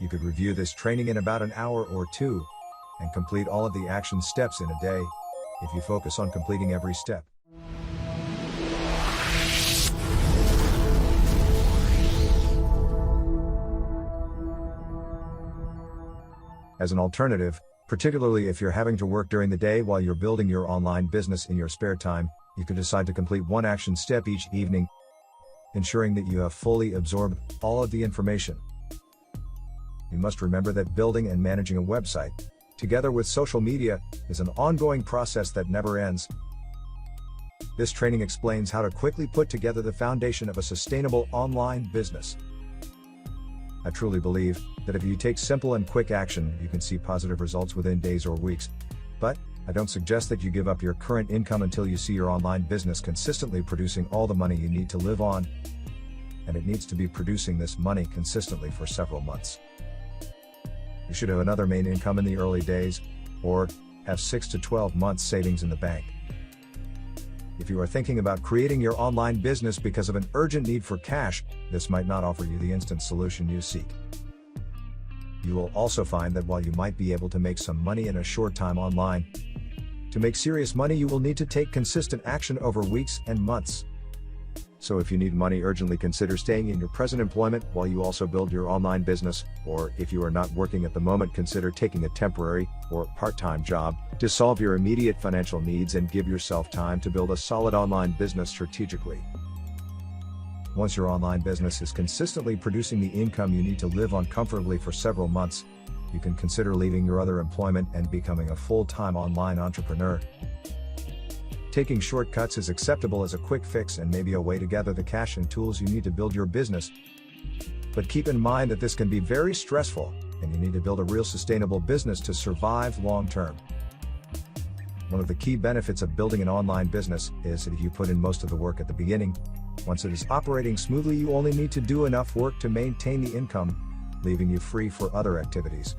You could review this training in about an hour or two and complete all of the action steps in a day if you focus on completing every step. As an alternative, particularly if you're having to work during the day while you're building your online business in your spare time, you could decide to complete one action step each evening, ensuring that you have fully absorbed all of the information. You must remember that building and managing a website, together with social media, is an ongoing process that never ends. This training explains how to quickly put together the foundation of a sustainable online business. I truly believe that if you take simple and quick action, you can see positive results within days or weeks. But I don't suggest that you give up your current income until you see your online business consistently producing all the money you need to live on. And it needs to be producing this money consistently for several months. You should have another main income in the early days, or have 6 to 12 months savings in the bank. If you are thinking about creating your online business because of an urgent need for cash, this might not offer you the instant solution you seek. You will also find that while you might be able to make some money in a short time online, to make serious money you will need to take consistent action over weeks and months. So if you need money urgently, consider staying in your present employment while you also build your online business, or if you are not working at the moment, consider taking a temporary or part-time job to solve your immediate financial needs and give yourself time to build a solid online business strategically. Once your online business is consistently producing the income you need to live on comfortably for several months, you can consider leaving your other employment and becoming a full-time online entrepreneur. Taking shortcuts is acceptable as a quick fix and maybe a way to gather the cash and tools you need to build your business. But keep in mind that this can be very stressful, and you need to build a real sustainable business to survive long term. One of the key benefits of building an online business is that if you put in most of the work at the beginning, once it is operating smoothly, you only need to do enough work to maintain the income, leaving you free for other activities.